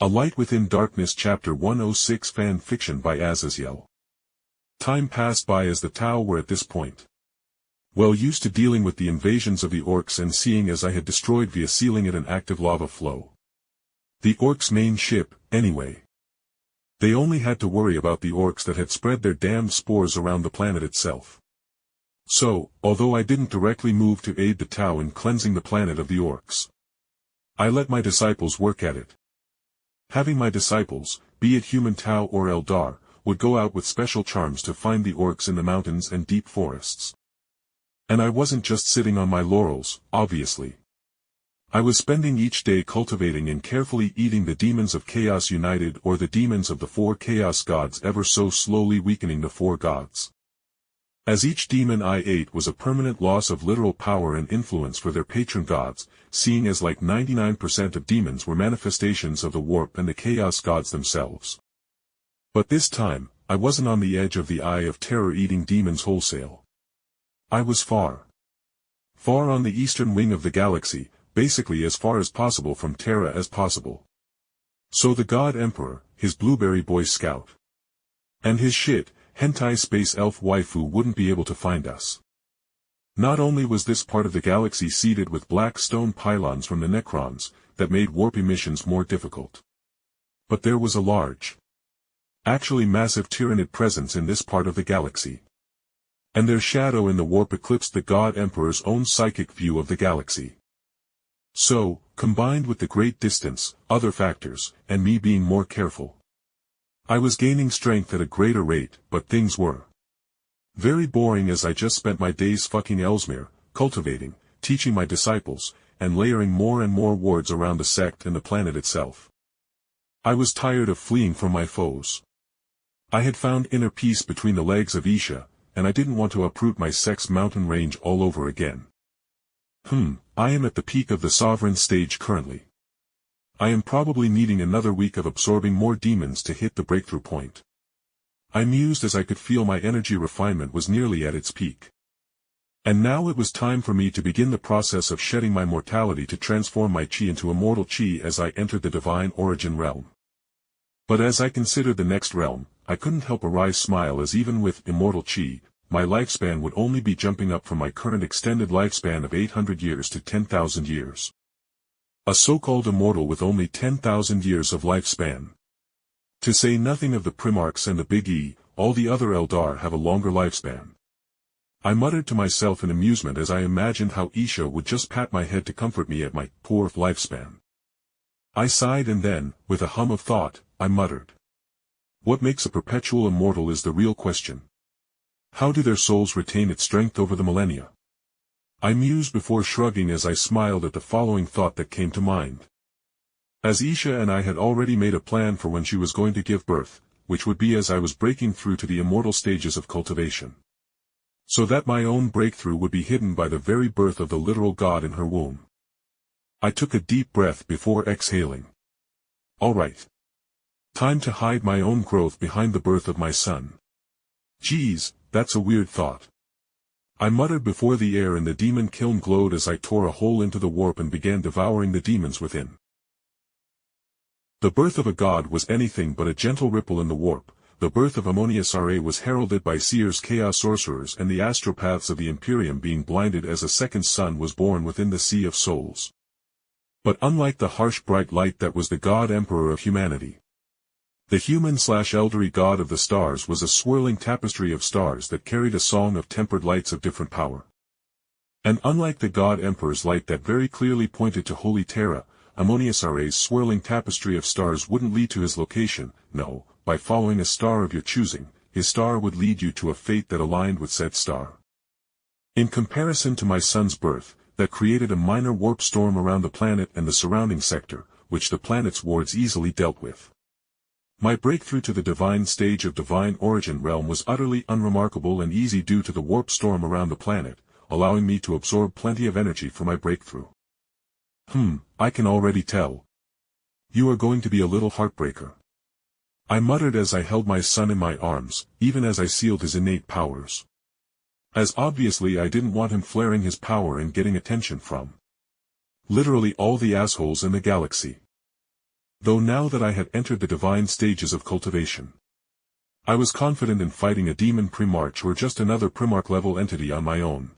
A Light Within Darkness Chapter 106 Fan Fiction by Azazyel. Time passed by as the Tau were at this point well used to dealing with the invasions of the Orks and seeing as I had destroyed via sealing it an active lava flow. The Orks' main ship, anyway. They only had to worry about the Orks that had spread their damned spores around the planet itself. So, although I didn't directly move to aid the Tau in cleansing the planet of the Orks, I let my disciples work at it. Having my disciples, be it human Tau or eldar, would go out with special charms to find the Orks in the mountains and deep forests. And I wasn't just sitting on my laurels, obviously. I was spending each day cultivating and carefully eating the demons of Chaos United or the demons of the four Chaos Gods, ever so slowly weakening the four gods. As each demon I ate was a permanent loss of literal power and influence for their patron gods, seeing as like 99% of demons were manifestations of the warp and the Chaos Gods themselves. But this time, I wasn't on the edge of the eye of terror eating demons wholesale. I was far on the eastern wing of the galaxy, basically as far as possible from Terra as possible. So the God Emperor, his Blueberry Boy Scout, and his shit, hentai space elf waifu wouldn't be able to find us. Not only was this part of the galaxy seeded with black stone pylons from the Necrons, that made warp emissions more difficult, but there was a large, actually massive Tyranid presence in this part of the galaxy. And their shadow in the warp eclipsed the God Emperor's own psychic view of the galaxy. So, combined with the great distance, other factors, and me being more careful, I was gaining strength at a greater rate, but things were very boring as I just spent my days fucking Ellesmere, cultivating, teaching my disciples, and layering more and more wards around the sect and the planet itself. I was tired of fleeing from my foes. I had found inner peace between the legs of Isha, and I didn't want to uproot my sect's mountain range all over again. I am at the peak of the sovereign stage currently. I am probably needing another week of absorbing more demons to hit the breakthrough point. I mused as I could feel my energy refinement was nearly at its peak. And now it was time for me to begin the process of shedding my mortality to transform my chi into immortal chi as I entered the divine origin realm. But as I considered the next realm, I couldn't help a wry smile as even with immortal chi, my lifespan would only be jumping up from my current extended lifespan of 800 years to 10,000 years. A so-called immortal with only 10,000 years of lifespan. To say nothing of the Primarchs and the Big E, all the other Eldar have a longer lifespan. I muttered to myself in amusement as I imagined how Isha would just pat my head to comfort me at my poor lifespan. I sighed and then, with a hum of thought, I muttered. What makes a perpetual immortal is the real question. How do their souls retain its strength over the millennia? I mused before shrugging as I smiled at the following thought that came to mind. As Isha and I had already made a plan for when she was going to give birth, which would be as I was breaking through to the immortal stages of cultivation. So that my own breakthrough would be hidden by the very birth of the literal God in her womb. I took a deep breath before exhaling. All right. Time to hide my own growth behind the birth of my son. Geez, that's a weird thought. I muttered before the air in the demon kiln glowed as I tore a hole into the warp and began devouring the demons within. The birth of a god was anything but a gentle ripple in the warp. The birth of Ammonius Ra was heralded by seers, chaos sorcerers, and the astropaths of the Imperium being blinded as a second sun was born within the Sea of Souls. But unlike the harsh bright light that was the God Emperor of humanity, the human/elderly god of the stars was a swirling tapestry of stars that carried a song of tempered lights of different power. And unlike the God Emperor's light that very clearly pointed to Holy Terra, Ammonius Ra's swirling tapestry of stars wouldn't lead to his location. No, by following a star of your choosing, his star would lead you to a fate that aligned with said star. In comparison to my son's birth, that created a minor warp storm around the planet and the surrounding sector, which the planet's wards easily dealt with. My breakthrough to the divine stage of divine origin realm was utterly unremarkable and easy due to the warp storm around the planet, allowing me to absorb plenty of energy for my breakthrough. I can already tell. You are going to be a little heartbreaker. I muttered as I held my son in my arms, even as I sealed his innate powers. As obviously I didn't want him flaring his power and getting attention from literally all the assholes in the galaxy. Though now that I had entered the divine stages of cultivation, I was confident in fighting a demon Primarch or just another Primarch-level entity on my own.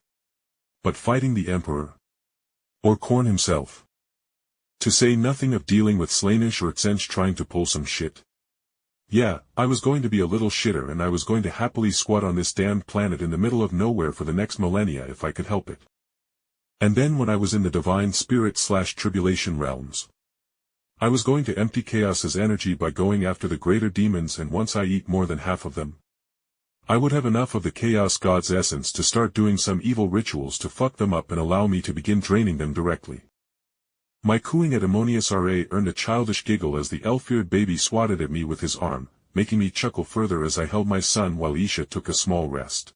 But fighting the Emperor, or Khorne himself, to say nothing of dealing with Slaanesh or Tzeentch trying to pull some shit. Yeah, I was going to be a little shitter and I was going to happily squat on this damned planet in the middle of nowhere for the next millennia if I could help it. And then when I was in the divine spirit/tribulation realms, I was going to empty Chaos's energy by going after the greater demons, and once I eat more than half of them, I would have enough of the Chaos God's essence to start doing some evil rituals to fuck them up and allow me to begin draining them directly. My cooing at Ammonius Ra earned a childish giggle as the elf-eared baby swatted at me with his arm, making me chuckle further as I held my son while Isha took a small rest.